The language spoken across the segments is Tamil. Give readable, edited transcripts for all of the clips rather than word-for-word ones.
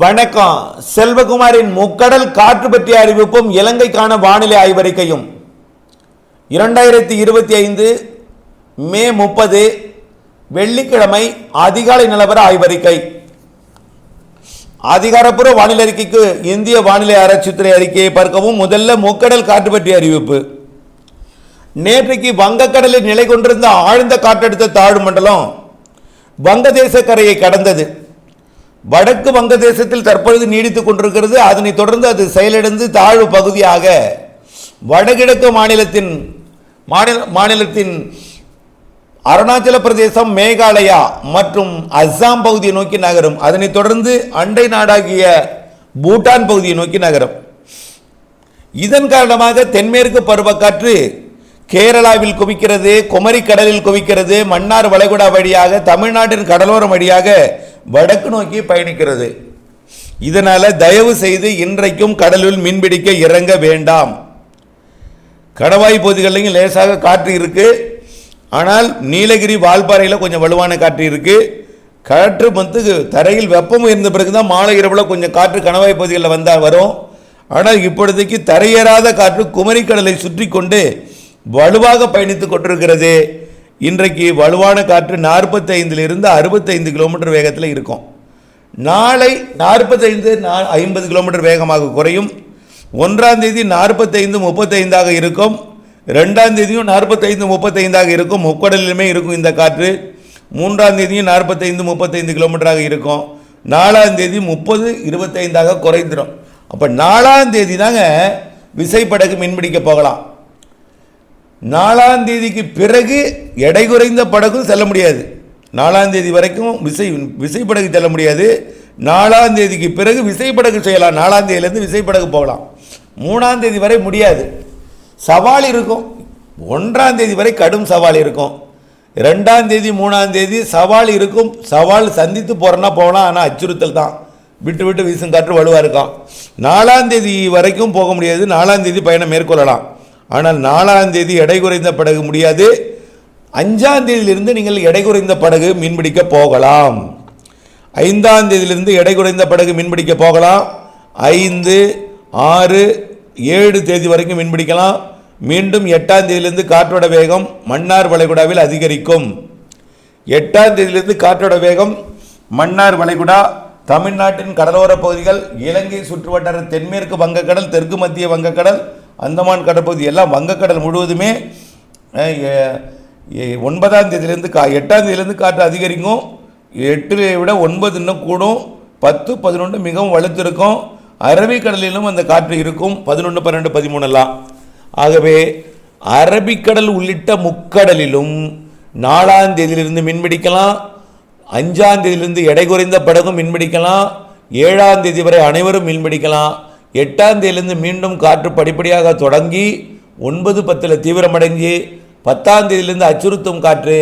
வணக்கம். செல்வகுமாரின் முக்கடல் காற்று பற்றிய அறிவிப்பும் இலங்கைக்கான வானிலை ஆய்வறிக்கையும் 2025 மே 30 வெள்ளிக்கிழமை அதிகாலை நிலவர ஆய்வறிக்கை. அதிகாரப்பூர்வ வானிலை அறிக்கைக்கு இந்திய வானிலை ஆராய்ச்சித்துறை அறிக்கையை பார்க்கவும். முதல்ல முக்கடல் காற்று பற்றிய அறிவிப்பு. நேற்றைக்கு வங்கக்கடலில் நிலை கொண்டிருந்த ஆழ்ந்த காற்றழுத்த தாழ்வு மண்டலம் வங்கதேச கரையை கடந்தது. வடக்கு வங்கதேசத்தில் தற்பொழுது நீடித்துக் கொண்டிருக்கிறது. அதனைத் தொடர்ந்து அது செயலிழந்து தாழ்வு பகுதியாக வடகிழக்கு மாநிலத்தின் அருணாச்சல பிரதேசம், மேகாலயா மற்றும் அஸ்ஸாம் பகுதியை நோக்கி நகரும். அதனைத் தொடர்ந்து அண்டை நாடாகிய பூட்டான் பகுதியை நோக்கி நகரும். இதன் காரணமாக தென்மேற்கு பருவக்காற்று கேரளாவில் குவிக்கிறது, குமரி கடலில் குவிக்கிறது, மன்னார் வளைகுடா வழியாக தமிழ்நாட்டின் கடலோரம் வழியாக வடக்கு நோக்கி பயணிக்கிறது. இதனால தயவு செய்து இன்றைக்கும் கடலில் மீன்பிடிக்க இறங்க வேண்டாம். கடவாய் பகுதிகளிலும் லேசாக காற்று இருக்கு. ஆனால் நீலகிரி வால்பாறையில் கொஞ்சம் வலுவான காற்று இருக்கு. காற்று தரையில் வெப்பம் இருந்த பிறகுதான் மாலை இரவில் கொஞ்சம் காற்று கணவாய் பகுதிகளில் வந்தால் வரும். ஆனால் இப்பொழுதைக்கு தரையேறாத காற்று குமரி கடலை சுற்றி கொண்டு வலுவாக பயணித்துக் கொண்டிருக்கிறது. இன்றைக்கு வலுவான காற்று 45 to 65 கிலோமீட்டர் வேகத்தில் இருக்கும். நாளை 45-50 கிலோமீட்டர் வேகமாக குறையும். 1ஆம் தேதி 45-35 இருக்கும். 2ஆம் தேதியும் 45-35 இருக்கும். முக்கடலிலுமே இருக்கும் இந்த காற்று. 3ஆம் தேதியும் 45-35 கிலோமீட்டராக இருக்கும். 4ஆம் தேதி 30-25 குறைந்துடும். அப்போ 4ஆம் தேதி தாங்க விசைப்படகு மீன்பிடிக்க போகலாம். 4ஆம் தேதிக்கு பிறகு எடை குறைந்த படகும் செல்ல முடியாது. 4ஆம் தேதி வரைக்கும் விசைப்படகு செல்ல முடியாது. 4ஆம் தேதிக்கு பிறகு விசைப்படகு செய்யலாம். 4ஆம் தேதியிலேருந்து விசைப்படகு போகலாம். 3ஆம் தேதி வரை முடியாது, சவால் இருக்கும். 1ஆம் தேதி வரை கடும் சவால் இருக்கும். 2ஆம் தேதி 3ஆம் தேதி சவால் இருக்கும். சவால் சந்தித்து போகிறோன்னா போகலாம், ஆனால் அச்சுறுத்தல் தான். விட்டு விட்டு வீசும் காற்று வலுவாக இருக்கும். 4ஆம் தேதி வரைக்கும் போக முடியாது. 4ஆம் தேதி பயணம் மேற்கொள்ளலாம். ஆனால் 4ஆம் தேதி எடை குறைந்த படகு முடியாது. 5ஆம் தேதியிலிருந்து நீங்கள் எடை குறைந்த படகு மீன்பிடிக்க போகலாம். 5ஆம் தேதியிலிருந்து எடை குறைந்த படகு மீன்பிடிக்க போகலாம். 5, 6, 7 தேதி வரைக்கும் மீன்பிடிக்கலாம். மீண்டும் 8ஆம் தேதியிலிருந்து காற்றோட வேகம் மன்னார் வளைகுடாவில் அதிகரிக்கும். 8ஆம் தேதியிலிருந்து காற்றோட வேகம் மன்னார் வளைகுடா, தமிழ்நாட்டின் கடலோர பகுதிகள், இலங்கை சுற்றுவட்டார தென்மேற்கு வங்கக்கடல், தெற்கு மத்திய வங்கக்கடல், அந்தமான் கடற்பகுதி எல்லாம் வங்கக்கடல் முழுவதுமே 9ஆம் தேதியிலேருந்து 8ஆம் தேதியிலேருந்து காற்று அதிகரிக்கும். 8 விட 9 இன்னும் கூடும். 10, 11 மிகவும் வலுத்திருக்கும். அரபிக்கடலிலும் அந்த காற்று இருக்கும். 11, 12, 13 எல்லாம். ஆகவே அரபிக்கடல் உள்ளிட்ட முக்கடலிலும் 4ஆம் தேதியிலிருந்து மீன்பிடிக்கலாம். 5ஆம் தேதியிலிருந்து எடை குறைந்த படகும் மீன்பிடிக்கலாம். 7ஆம் தேதி வரை அனைவரும் மீன்பிடிக்கலாம். 8ஆம் தேதியிலிருந்து மீண்டும் காற்று படிப்படியாக தொடங்கி 9, 10 தீவிரமடைஞ்சு 10ஆம் தேதியிலிருந்து அச்சுறுத்தும் காற்று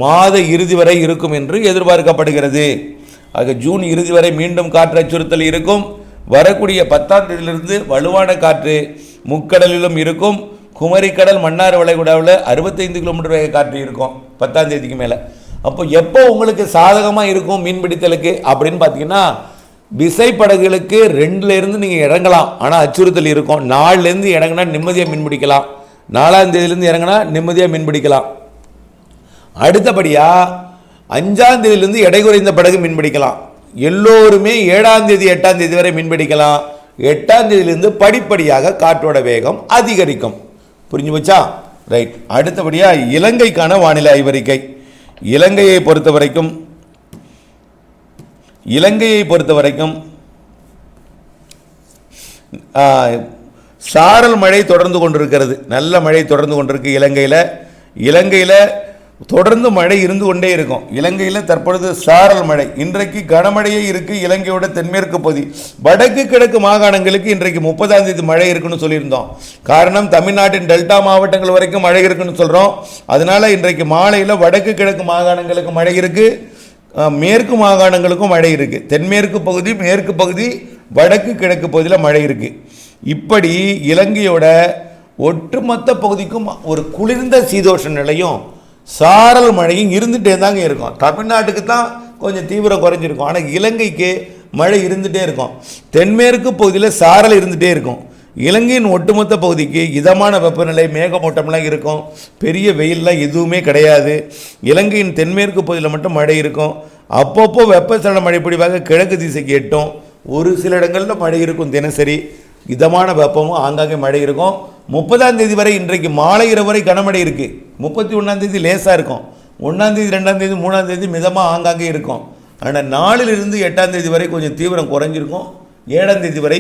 மாத இறுதி வரை இருக்கும் என்று எதிர்பார்க்கப்படுகிறது. ஆக ஜூன் இறுதி வரை மீண்டும் காற்று அச்சுறுத்தல் இருக்கும். வரக்கூடிய 10ஆம் தேதியிலிருந்து வலுவான காற்று முக்கடலிலும் இருக்கும். குமரிக்கடல், மன்னார் வளைகுடாவில் 65 கிலோமீட்டர் வேக காற்று இருக்கும் 10ஆம் தேதிக்கு மேலே. அப்போ எப்போ உங்களுக்கு சாதகமாக இருக்கும் மீன்பிடித்தலுக்கு அப்படின்னு பார்த்தீங்கன்னா, விசைப்படகுகளுக்கு 2லேருந்து நீங்கள் இறங்கலாம், ஆனால் அச்சுறுத்தல் இருக்கும். 4லேருந்து இறங்கினா நிம்மதியாக மீன்பிடிக்கலாம். 4ஆம் தேதியிலேருந்து இறங்கினா நிம்மதியாக மீன்பிடிக்கலாம். அடுத்தபடியாக 5ஆம் தேதியிலேருந்து எடை குறைந்த படகு மீன்பிடிக்கலாம். எல்லோருமே 7ஆம் தேதி 8ஆம் தேதி வரை மீன்பிடிக்கலாம். 8ஆம் தேதியிலிருந்து படிப்படியாக காற்றோட வேகம் அதிகரிக்கும். புரிஞ்சு போச்சா? ரைட். அடுத்தபடியாக இலங்கைக்கான வானிலை ஆய்வறிக்கை. இலங்கையை பொறுத்த வரைக்கும் சாரல் மழை தொடர்ந்து கொண்டிருக்கிறது. நல்ல மழை தொடர்ந்து கொண்டிருக்கு. இலங்கையில் தொடர்ந்து மழை இருந்து கொண்டே இருக்கும். இலங்கையில் தற்பொழுது சாரல் மழை. இன்றைக்கு கனமழையே இருக்குது. இலங்கையோட தென்மேற்கு பகுதி, வடக்கு கிழக்கு மாகாணங்களுக்கு இன்றைக்கு 30ஆம் தேதி மழை இருக்குன்னு சொல்லியிருந்தோம். காரணம், தமிழ்நாட்டின் டெல்டா மாவட்டங்கள் வரைக்கும் மழை இருக்குன்னு சொல்கிறோம். அதனால் இன்றைக்கு மாலையில் வடக்கு கிழக்கு மாகாணங்களுக்கு மழை இருக்குது, மேற்கு மாகாணங்களுக்கும் மழை இருக்குது. தென்மேற்கு பகுதி, மேற்கு பகுதி, வடக்கு கிழக்கு பகுதியில் மழை இருக்குது. இப்படி இலங்கையோட ஒட்டுமொத்த பகுதிக்கும் ஒரு குளிர்ந்த சீதோஷ நிலையும் சாரல் மழையும் இருந்துகிட்டே தாங்க இருக்கும். தமிழ்நாட்டுக்கு தான் கொஞ்சம் தீவிரம் குறைஞ்சிருக்கும். ஆனால் இலங்கைக்கு மழை இருந்துகிட்டே இருக்கும். தென்மேற்கு பகுதியில் சாரல் இருந்துகிட்டே இருக்கும். இலங்கையின் ஒட்டுமொத்த பகுதிக்கு இதமான வெப்பநிலை, மேகமூட்டம்லாம் இருக்கும். பெரிய வெயிலெலாம் எதுவுமே கிடையாது. இலங்கையின் தென்மேற்கு பகுதியில் மட்டும் மழை இருக்கும். அப்பப்போ வெப்பசலன மழை பொழிவாக கிழக்கு திசைக்கு எட்டும். ஒரு சில இடங்களில் மழை இருக்கும். தினசரி இதமான வெப்பமும் ஆங்காங்கே மழை இருக்கும். 30ஆம் தேதி வரை, இன்றைக்கு மாலை இரவு வரை கனமழை இருக்குது. 31ஆம் தேதி லேசாக இருக்கும். 1ஆம் தேதி 2ஆம் தேதி 3ஆம் தேதி மிதமாக ஆங்காங்கே இருக்கும். ஆனால் 4லிருந்து 8ஆம் தேதி வரை கொஞ்சம் தீவிரம் குறைஞ்சிருக்கும். 7ஆம் தேதி வரை,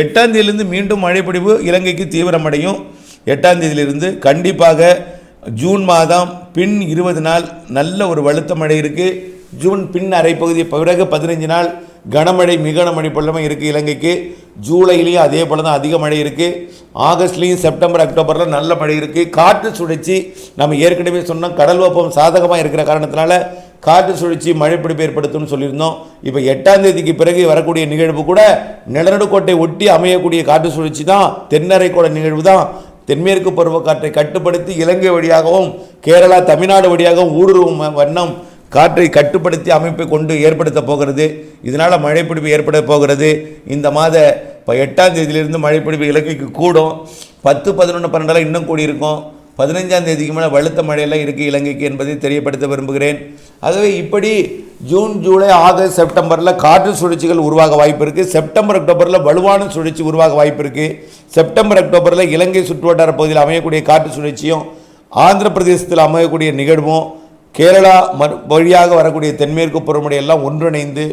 8ஆம் தேதியிலிருந்து மீண்டும் மழைப்பொழிவு இலங்கைக்கு தீவிரமடையும். 8ஆம் தேதியிலிருந்து கண்டிப்பாக ஜூன் மாதம் பின் 20 நாள் நல்ல ஒரு வலுத்த மழை இருக்குது. ஜூன் பின் அரைப்பகுதி பிறகு 15 நாள் கனமழை, மிக கனமழை பொழுதுமே இருக்குது இலங்கைக்கு. ஜூலையிலையும் அதே போல தான் அதிக மழை இருக்குது. ஆகஸ்ட்லேயும் செப்டம்பர் அக்டோபரில் நல்ல மழை இருக்குது. காற்று சுழற்சி நம்ம ஏற்கனவே சொன்னோம், கடல் வெப்பம் சாதகமாக இருக்கிற காரணத்தினால காற்று சுழற்சி மழைப்பிடிப்பு ஏற்படுத்தும்னு சொல்லியிருந்தோம். இப்போ 8ஆம் தேதிக்கு பிறகு வரக்கூடிய நிகழ்வு கூட நிலநடுக்கோட்டை ஒட்டி அமையக்கூடிய காற்று சுழற்சி தான். தென்னரைக்கோள நிகழ்வு தான். தென்மேற்கு பருவக்காற்றை கட்டுப்படுத்தி இலங்கை வழியாகவும் கேரளா தமிழ்நாடு வழியாகவும் ஊடுருவும் வண்ணம் காற்றை கட்டுப்படுத்தி அமைப்பை கொண்டு ஏற்படுத்த போகிறது. இதனால் மழைப்பிடிப்பு ஏற்பட போகிறது. இந்த மாத 8ஆம் தேதியிலிருந்து மழைப்பிடிப்பு இலங்கைக்கு கூடும். 10, 11, 12 இன்னும் கூடியிருக்கும். 15ஆம் தேதிக்கு மேலே வலுத்த மழையெல்லாம் இருக்குது இலங்கைக்கு என்பதை தெரியப்படுத்த விரும்புகிறேன். ஆகவே இப்படி ஜூன், ஜூலை, ஆகஸ்ட், செப்டம்பரில் காற்று சுழற்சிகள் உருவாக வாய்ப்பு இருக்குது. செப்டம்பர் அக்டோபரில் வலுவான சுழற்சி உருவாக வாய்ப்பு இருக்குது. செப்டம்பர் அக்டோபரில் இலங்கை சுற்றுவட்டார பகுதியில் அமையக்கூடிய காற்று சுழற்சியும், ஆந்திர பிரதேசத்தில் அமையக்கூடிய நிகழ்வும், கேரளா வழியாக வரக்கூடிய தென்மேற்கு பருவமழை எல்லாம் ஒன்றிணைந்து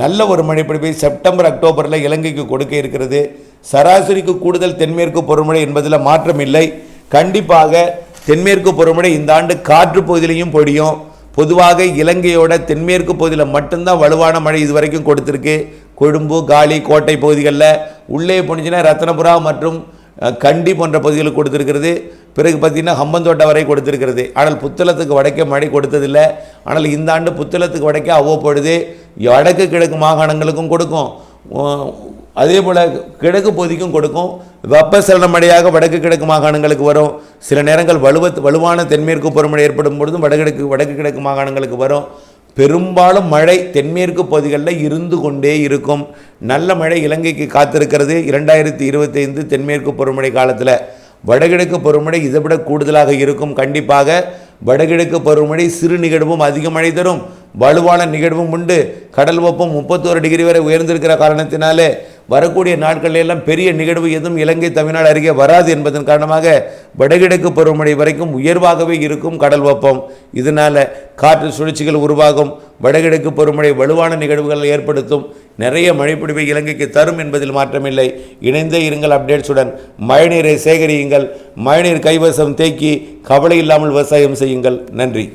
நல்ல ஒரு மழைப்பிடிப்பை செப்டம்பர் அக்டோபரில் இலங்கைக்கு கொடுக்க இருக்கிறது. சராசரிக்கு கூடுதல் தென்மேற்கு பருவமழை என்பதில் மாற்றம் இல்லை. கண்டிப்பாக தென்மேற்கு பருவமழை இந்த ஆண்டு காற்று பகுதியிலையும் பொழியும். பொதுவாக இலங்கையோட தென்மேற்கு பகுதியில் மட்டும்தான் வலுவான மழை இதுவரைக்கும் கொடுத்துருக்கு. கொழும்பு, காலி, கோட்டை பகுதிகளில் உள்ளே போனிச்சுன்னா ரத்னபுரா மற்றும் கண்டி போன்ற பகுதிகளுக்கு கொடுத்துருக்கிறது. பிறகு பார்த்திங்கன்னா ஹம்பந்தோட்டை வரை கொடுத்துருக்கிறது. ஆனால் புத்தளத்துக்கு வடக்கே மழை கொடுத்ததில்லை. ஆனால் இந்த ஆண்டு புத்தளத்துக்கு வடக்கே அவ்வப்பொழுது வடக்கு கிழக்கு மாகாணங்களுக்கும் கொடுக்கும். அதே போல் கிழக்கு பகுதிக்கும் கொடுக்கும். வெப்பசலன மழையாக வடக்கு கிழக்கு மாகாணங்களுக்கு வரும். சில நேரங்கள் வலுவான தென்மேற்கு பருவமழை ஏற்படும் பொழுதும் வடக்கு கிழக்கு மாகாணங்களுக்கு வரும். பெரும்பாலும் மழை தென்மேற்கு பகுதிகளில் இருந்து கொண்டே இருக்கும். நல்ல மழை இலங்கைக்கு காத்திருக்கிறது. 2025 தென்மேற்கு பருவமழை காலத்தில் வடகிழக்கு பருவமழை இதைவிட கூடுதலாக இருக்கும். கண்டிப்பாக வடகிழக்கு பருவமழை சிறு நிகழ்வும் அதிக மழை தரும், வலுவான நிகழ்வும் உண்டு. கடல் வெப்பம் 31 டிகிரி வரை உயர்ந்திருக்கிற காரணத்தினாலே வரக்கூடிய நாட்களில் எல்லாம் பெரிய நிகழ்வு எதுவும் இலங்கை தமிழ்நாடு அருகே வராது என்பதன் காரணமாக வடகிழக்கு பருவமழை வரைக்கும் உயர்வாகவே இருக்கும் கடல் வெப்பம். இதனால் காற்று சுழற்சிகள் உருவாகும். வடகிழக்கு பருவமழை வலுவான நிகழ்வுகளை ஏற்படுத்தும். நிறைய மழைப்பிடிப்பை இலங்கைக்கு தரும் என்பதில் மாற்றமில்லை. இணைந்தே இருங்கள் அப்டேட்ஸுடன். மழைநீரை சேகரியுங்கள். மழைநீர் கைவசம் தேக்கி கவலை இல்லாமல் விவசாயம் செய்யுங்கள். நன்றி.